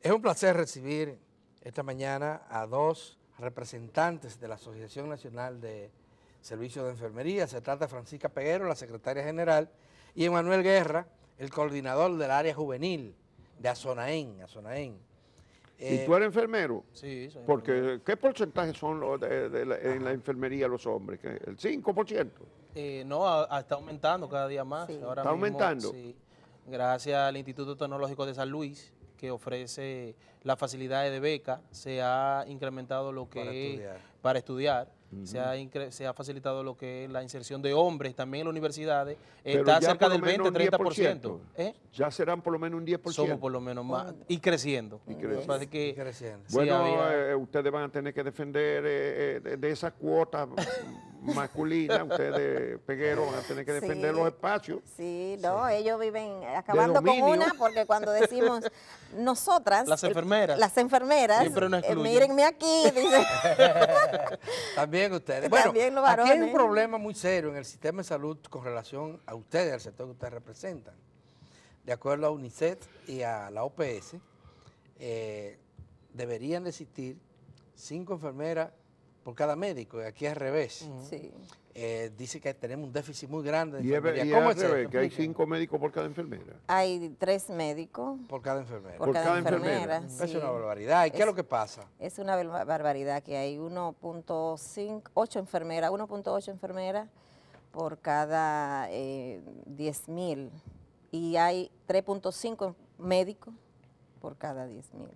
Es un placer recibir esta mañana a dos representantes de la Asociación Nacional de Servicios de Enfermería. Se trata de Francisca Peguero, la secretaria general, y Emanuel Guerra, el coordinador del área juvenil de Azonaén. ¿Y tú eres enfermero? Sí, soy Porque, enfermero. ¿qué porcentaje son los en la enfermería los hombres? ¿El 5%? No, está aumentando cada día más. Sí. Ahora ¿Está mismo, aumentando? sí, gracias al Instituto Tecnológico de San Luis, que ofrece las facilidades de beca, se ha incrementado lo que para estudiar. Se ha facilitado lo que es la inserción de hombres también en las universidades. Pero Está ya cerca por lo del menos 20-30%. Ya serán por lo menos un 10%. Somos por lo menos más. Y creciendo. Y creciendo. Me parece que creciendo. sí Bueno, había- ustedes van a tener que defender de esa cuota masculina, ustedes, Peguero, van a tener que defender los espacios. Sí, no, ellos viven acabando con dominio. una, porque cuando decimos nosotras, Las enfermeras. las enfermeras, Siempre nos excluyen. mírenme aquí, dice. También ustedes. Bueno, También los aquí hay un varones. problema muy serio en el sistema de salud con relación a ustedes, al sector que ustedes representan. De acuerdo a UNICEF y a la OPS, deberían de existir 5 enfermeras por cada médico, y aquí es al revés. Sí. Dice que tenemos un déficit muy grande de Y es enfermería. ¿Cómo al es eso? revés, que hay Explíquenme. 5 médicos por cada enfermera. Hay 3 médicos Por cada enfermera. por cada enfermera. Es sí. una barbaridad. ¿Y qué es lo que pasa? Es una barbaridad que hay 1.8 enfermeras, 1.8 enfermeras por cada 10.000 y hay 3.5 médicos por cada 10.000.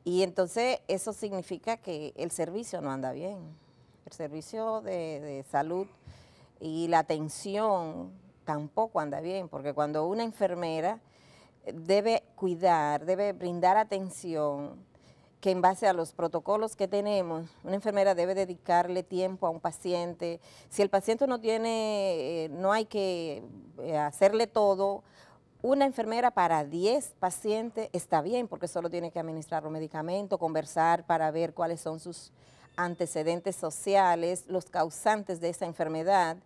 Y entonces eso significa que el servicio no anda bien. El servicio de salud y la atención tampoco anda bien, porque cuando una enfermera debe cuidar, debe brindar atención, que en base a los protocolos que tenemos, una enfermera debe dedicarle tiempo a un paciente. Si el paciente no tiene, no hay que hacerle todo, una enfermera para 10 pacientes está bien, porque solo tiene que administrar los medicamentos, conversar para ver cuáles son sus antecedentes sociales, los causantes de esa enfermedad.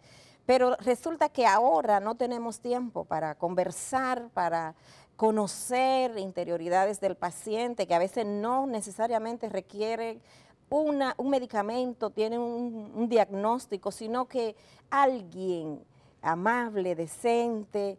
Pero resulta que ahora no tenemos tiempo para conversar, para conocer interioridades del paciente, que a veces no necesariamente requiere un medicamento, tiene un diagnóstico, sino que alguien amable, decente,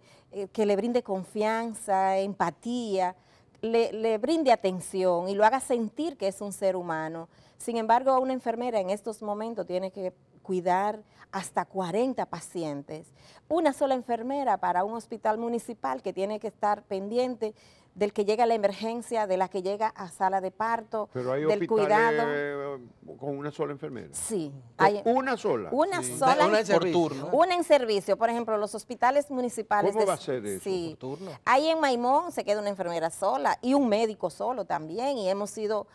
que le brinde confianza, empatía, le brinde atención y lo haga sentir que es un ser humano. Sin embargo, una enfermera en estos momentos tiene que cuidar hasta 40 pacientes. Una sola enfermera para un hospital municipal que tiene que estar pendiente del que llega a la emergencia, de la que llega a sala de parto, Pero hay del cuidado. con una sola enfermera. Sí. Una sola. Una Sí. sola. Una en por servicio, turno. ¿no? Una en servicio, por ejemplo, los hospitales municipales. ¿Cómo va a ser eso? Sí. Por turno. Ahí en Maimón se queda una enfermera sola y un médico solo también, y hemos sido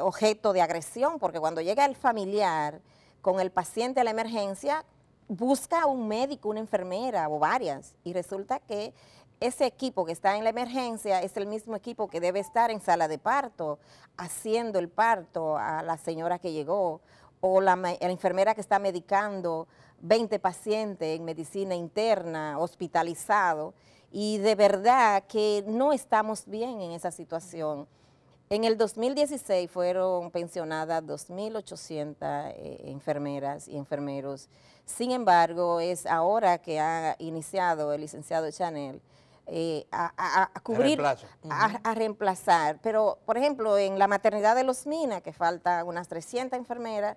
objeto de agresión, porque cuando llega el familiar con el paciente a la emergencia, busca un médico, una enfermera o varias, y resulta que ese equipo que está en la emergencia es el mismo equipo que debe estar en sala de parto, haciendo el parto a la señora que llegó, o la enfermera que está medicando 20 pacientes en medicina interna, hospitalizado, y de verdad que no estamos bien en esa situación. En el 2016 fueron pensionadas 2.800 enfermeras y enfermeros. Sin embargo, es ahora que ha iniciado el licenciado Chanel a cubrir, a reemplazar. Pero, por ejemplo, en la maternidad de Los Minas, que faltan unas 300 enfermeras,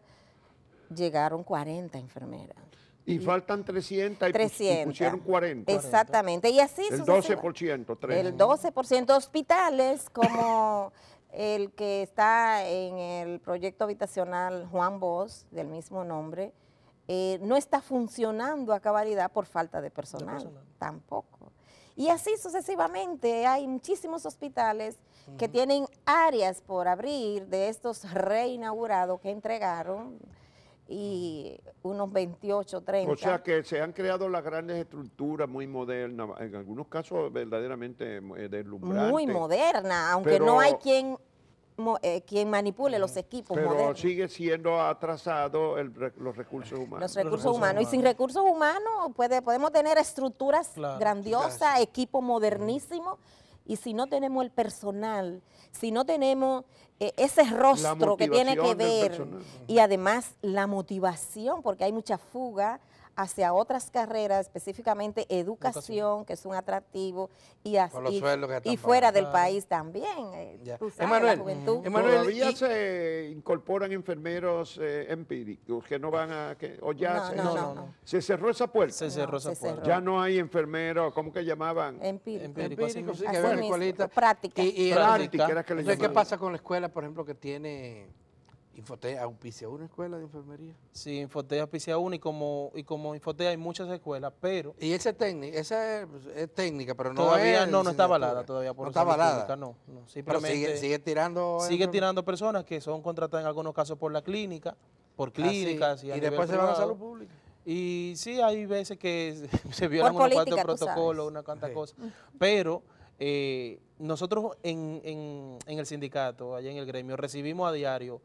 llegaron 40 enfermeras. Y faltan 300 y 300. y pusieron 40. Exactamente. Y así El sucesivamente. 12%, 13%. El 12%. Hospitales como el que está en el proyecto habitacional Juan Bosch, del mismo nombre, no está funcionando a cabalidad por falta de personal. Tampoco. Y así sucesivamente hay muchísimos hospitales que tienen áreas por abrir de estos reinaugurados que entregaron, y unos 28, 30. O sea que se han creado las grandes estructuras muy modernas, en algunos casos verdaderamente deslumbrantes. Muy moderna, aunque Pero- no hay quien manipule los equipos Pero modernos. sigue siendo atrasado los recursos humanos. Los recursos humanos. Y sin recursos humanos podemos tener estructuras Claro, grandiosas, equipo modernísimo, Y si no tenemos el personal, si no tenemos ese rostro que tiene que ver, y además la motivación, porque hay mucha fuga hacia otras carreras, específicamente educación, que es un atractivo, y fuera del país también. Tú sabes, Emanuel, la juventud. ¿Todavía se incorporan enfermeros empíricos que no van a... o ya No. se cerró esa puerta? Se cerró esa puerta. Ya no hay enfermeros, ¿cómo que llamaban? Empírico, sí, así que ven mismo, escuelita. práctica. Y práctica, era que le entonces, ¿qué llamaban? pasa con la escuela, por ejemplo, que tiene Infotea, auspicia una escuela de enfermería? Sí, Infotea auspicia una y como Infotea hay muchas escuelas, pero... Y esa es técnica, pero no todavía es no está licenciatura. avalada todavía por no está salud avalada. pública, no. Pero Simplemente sigue tirando... sigue tirando personas que son contratadas en algunos casos por la clínica, por clínicas y a después nivel se van a privado. salud pública. Y sí, hay veces que se violan unos política, cuantos tú protocolos, sabes. una cuantas cosas. Pero nosotros en el sindicato, allá en el gremio, recibimos a diario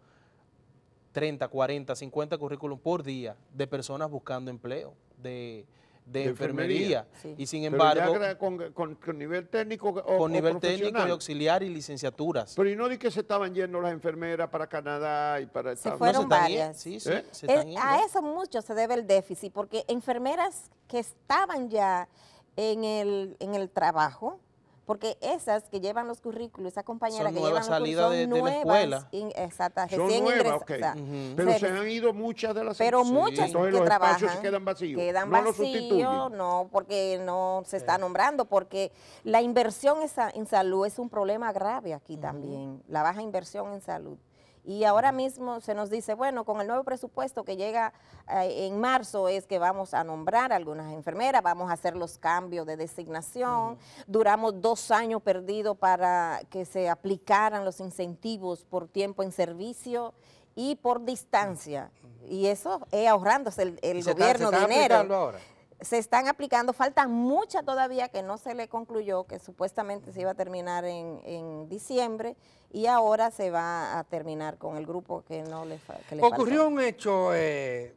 30, 40, 50 currículum por día de personas buscando empleo, de enfermería. Sí. Y sin Pero embargo, ya con nivel técnico o con nivel técnico profesional. y auxiliar y licenciaturas. Pero y no di que se estaban yendo las enfermeras para Canadá y para Se Estados fueron Unidos. varias. Sí, sí, ¿Eh? se están yendo. A eso mucho se debe el déficit, porque enfermeras que estaban ya en el trabajo, porque esas que llevan los currículos, esa compañera Son que nuevas llevan los salidas currículos, de la escuela. Exacto, Son recién nuevas, ok. ingresadas. Pero se han ido muchas de las... Pero Sí. muchas Entonces que los trabajan espacios se quedan vacíos. quedan No los vacíos, sustituyen. no, porque no se está nombrando, porque la inversión en salud es un problema grave aquí también, la baja inversión en salud. Y ahora mismo se nos dice, bueno, con el nuevo presupuesto que llega en marzo es que vamos a nombrar algunas enfermeras, vamos a hacer los cambios de designación. Duramos 2 años perdidos para que se aplicaran los incentivos por tiempo en servicio y por distancia. Y eso es ahorrándose el gobierno ¿Se están dinero. aplicando ahora? Se están aplicando, faltan muchas todavía que no se le concluyó, que supuestamente se iba a terminar en diciembre, y ahora se va a terminar con el grupo que no le, que le Ocurrió faltó. un hecho que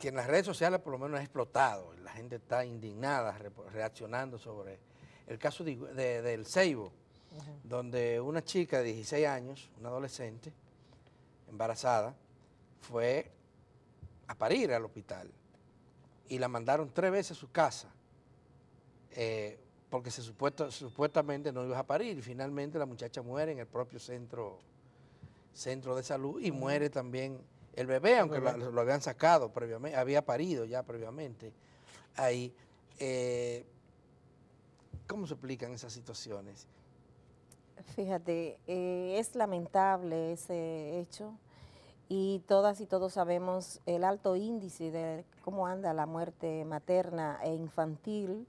en las redes sociales por lo menos ha explotado, la gente está indignada reaccionando sobre el caso del Ceibo, donde una chica de 16 años, una adolescente, embarazada, fue a parir al hospital y la mandaron 3 veces a su casa porque supuestamente no iba a parir, y finalmente la muchacha muere en el propio centro de salud, y muere también el bebé, aunque lo habían sacado previamente, había parido ya previamente ahí. ¿Cómo se explican esas situaciones? Fíjate, es lamentable ese hecho, y todas y todos sabemos el alto índice de cómo anda la muerte materna e infantil.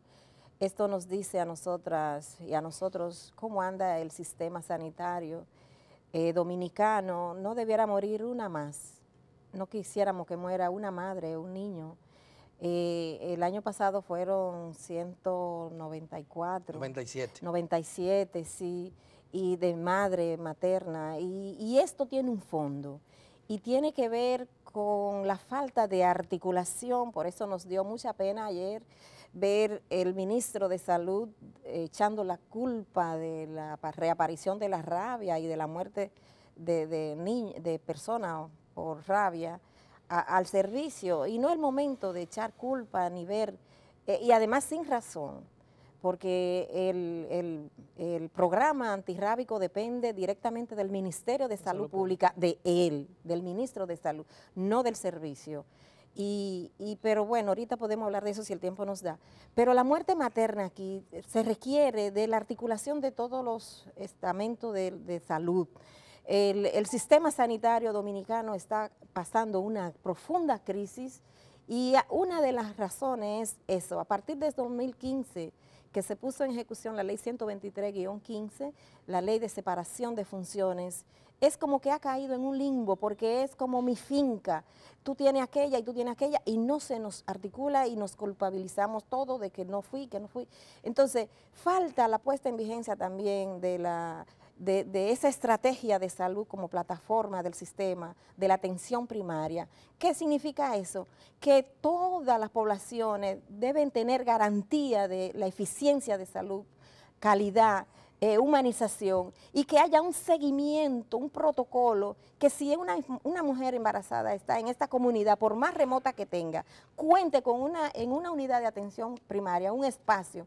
Esto nos dice a nosotras y a nosotros cómo anda el sistema sanitario dominicano. No debiera morir una más. No quisiéramos que muera una madre o un niño. El año pasado fueron 194. 97. 97, sí, y de madre materna. Y esto tiene un fondo. Y tiene que ver con la falta de articulación. Por eso nos dio mucha pena ayer ver el ministro de Salud echando la culpa de la reaparición de la rabia y de la muerte de personas por rabia al servicio. Y no es el momento de echar culpa ni ver, y además sin razón, porque el programa antirrábico depende directamente del Ministerio de Salud Pública, del ministro de Salud, no del servicio. Pero bueno, ahorita podemos hablar de eso si el tiempo nos da. Pero la muerte materna aquí se requiere de la articulación de todos los estamentos de salud. El sistema sanitario dominicano está pasando una profunda crisis, y una de las razones es eso. A partir de 2015, que se puso en ejecución la ley 123-15, la ley de separación de funciones, es como que ha caído en un limbo, porque es como mi finca, tú tienes aquella y tú tienes aquella, y no se nos articula y nos culpabilizamos todo de que no fui, que no fui. Entonces, falta la puesta en vigencia también de esa estrategia de salud como plataforma del sistema, de la atención primaria. ¿Qué significa eso? Que todas las poblaciones deben tener garantía de la eficiencia de salud, calidad, humanización y que haya un seguimiento, un protocolo, que si una mujer embarazada está en esta comunidad, por más remota que tenga, cuente con en una unidad de atención primaria, un espacio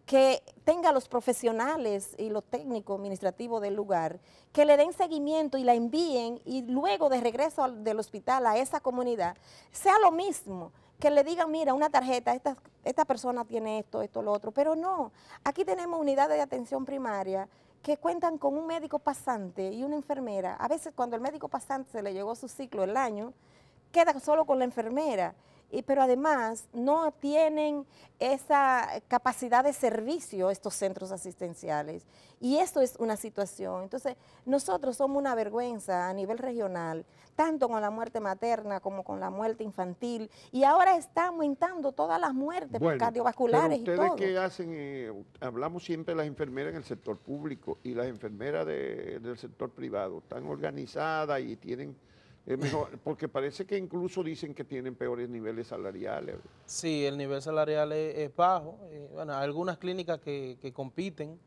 que tenga los profesionales y los técnicos administrativos del lugar, que le den seguimiento y la envíen y luego de regreso del hospital a esa comunidad, sea lo mismo, que le digan, mira, una tarjeta, esta persona tiene esto, lo otro, pero no, aquí tenemos unidades de atención primaria que cuentan con un médico pasante y una enfermera. A veces cuando el médico pasante se le llegó su ciclo el año, queda solo con la enfermera. Pero además no tienen esa capacidad de servicio estos centros asistenciales. Y esto es una situación. Entonces, nosotros somos una vergüenza a nivel regional, tanto con la muerte materna como con la muerte infantil. Y ahora está aumentando todas las muertes cardiovasculares y todo. Pero ustedes que hacen, hablamos siempre de las enfermeras en el sector público y las enfermeras del sector privado, están organizadas y tienen... Es mejor, porque parece que incluso dicen que tienen peores niveles salariales. Sí, el nivel salarial es bajo. Bueno, hay algunas clínicas que compiten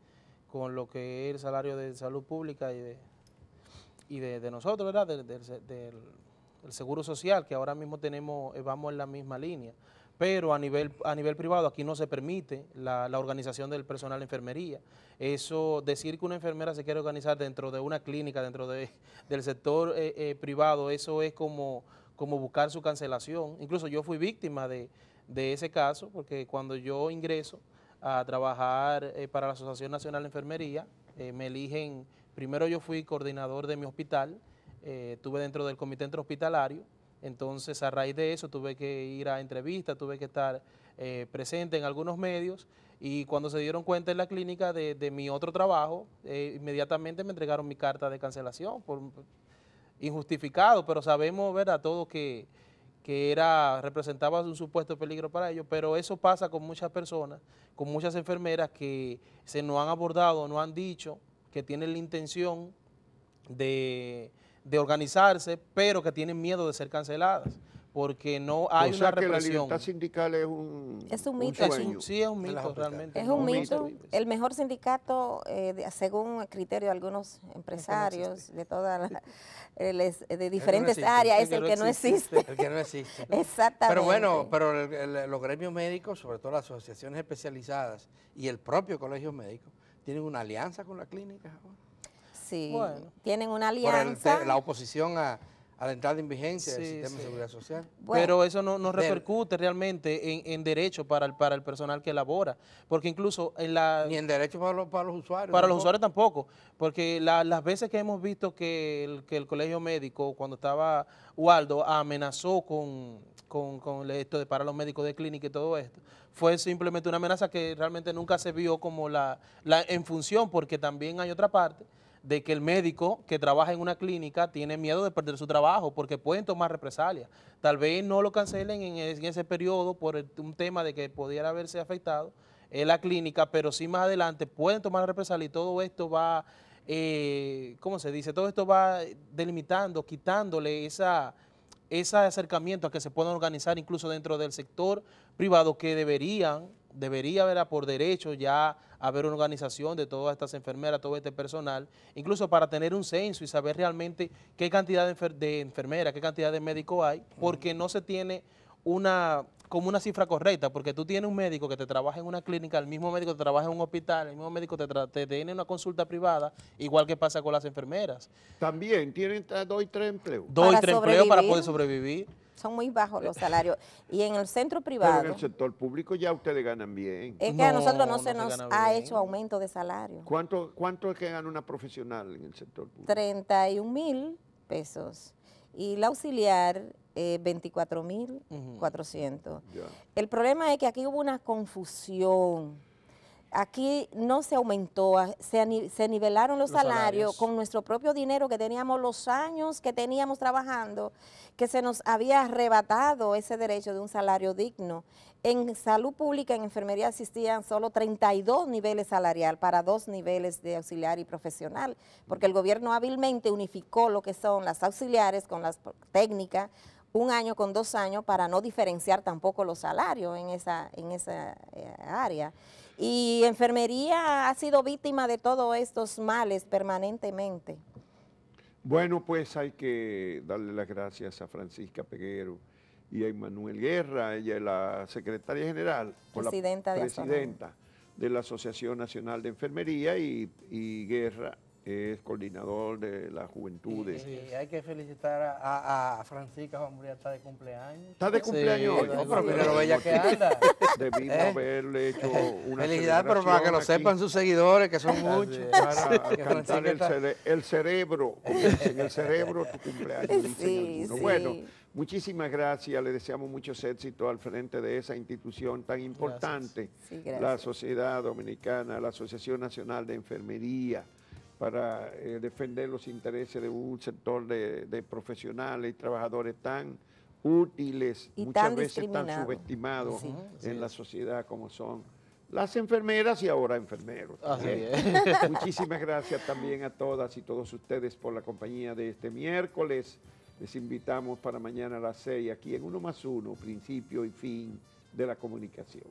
con lo que es el salario de salud pública y de nosotros, ¿verdad? Del seguro social, que ahora mismo vamos en la misma línea. Pero a nivel privado aquí no se permite la organización del personal de enfermería. Eso, decir que una enfermera se quiere organizar dentro de una clínica, dentro del sector privado, eso es como buscar su cancelación. Incluso yo fui víctima de ese caso, porque cuando yo ingreso a trabajar para la Asociación Nacional de Enfermería, me eligen, primero yo fui coordinador de mi hospital, estuve dentro del comité interhospitalario. Entonces, a raíz de eso, tuve que ir a entrevistas, tuve que estar presente en algunos medios y cuando se dieron cuenta en la clínica de mi otro trabajo, inmediatamente me entregaron mi carta de cancelación por injustificado, pero sabemos, ¿verdad?, todo que representaba un supuesto peligro para ellos, pero eso pasa con muchas personas, con muchas enfermeras que se nos han abordado, nos han dicho que tienen la intención de organizarse, pero que tienen miedo de ser canceladas, porque no hay una represión. La libertad sindical es un mito. Sueño. Sí, es un mito realmente. Es un mito. El mejor sindicato, según el criterio de algunos empresarios de todas de diferentes áreas, es el que no existe. El que no existe. Exactamente. Pero bueno, los gremios médicos, sobre todo las asociaciones especializadas y el propio colegio médico, tienen una alianza con la clínica ahora. Sí, bueno, tienen una alianza. Por la oposición a la entrada en vigencia del sistema de seguridad social. Bueno, pero eso no repercute realmente en derecho para el personal que labora, porque incluso ni en derecho para los usuarios. Para los usuarios tampoco, porque las veces que hemos visto que el colegio médico, cuando estaba Waldo, amenazó con esto de para los médicos de clínica y todo esto, fue simplemente una amenaza que realmente nunca se vio como en función, porque también hay otra parte de que el médico que trabaja en una clínica tiene miedo de perder su trabajo porque pueden tomar represalias. Tal vez no lo cancelen en ese periodo por un tema de que pudiera haberse afectado en la clínica, pero sí más adelante pueden tomar represalias y todo esto va, ¿cómo se dice? Todo esto va delimitando, quitándole ese acercamiento a que se puedan organizar incluso dentro del sector privado que debería ¿verdad?, por derecho ya haber una organización de todas estas enfermeras, todo este personal, incluso para tener un censo y saber realmente qué cantidad de enfermeras, qué cantidad de médicos hay, porque no se tiene como una cifra correcta, porque tú tienes un médico que te trabaja en una clínica, el mismo médico que te trabaja en un hospital, el mismo médico te tiene una consulta privada, igual que pasa con las enfermeras. También tienen 2 y 3 empleos. 2 y 3 empleos para poder sobrevivir. Son muy bajos los salarios. Y en el centro privado... Pero en el sector público ya ustedes ganan bien. Es que a nosotros no se nos ha hecho aumento de salario. ¿Cuánto es que gana una profesional en el sector público? 31,000 pesos. Y la auxiliar, 24,400. El problema es que aquí hubo una confusión. Aquí no se aumentó, se nivelaron los salarios con nuestro propio dinero que teníamos los años que teníamos trabajando, que se nos había arrebatado ese derecho de un salario digno. En salud pública, en enfermería existían solo 32 niveles salarial para 2 niveles de auxiliar y profesional, porque el gobierno hábilmente unificó lo que son las auxiliares con las técnicas, un año con 2 años para no diferenciar tampoco los salarios en esa área. Y enfermería ha sido víctima de todos estos males permanentemente. Bueno, pues hay que darle las gracias a Francisca Peguero y a Emmanuel Guerra, ella es la secretaria general, Presidenta de la Asociación Nacional de Enfermería, y Guerra es coordinador de la juventud. Y hay que felicitar a Francisca, hombre, está de cumpleaños. ¿Está de cumpleaños hoy? No, pero mira lo bella que anda. Debimos haberle hecho una felicidad, pero para que lo sepan sus seguidores, que son muchos. Para cantar el cerebro, como dicen, el cerebro, tu cumpleaños, dicen algunos. Bueno, muchísimas gracias, le deseamos muchos éxitos al frente de esa institución tan importante, la Sociedad Dominicana, la Asociación Nacional de Enfermería, para defender los intereses de un sector de profesionales y trabajadores tan útiles, y muchas veces tan subestimados en la sociedad como son las enfermeras y ahora enfermeros. Muchísimas gracias también a todas y todos ustedes por la compañía de este miércoles. Les invitamos para mañana a las 6 aquí en 1+1, principio y fin de la comunicación.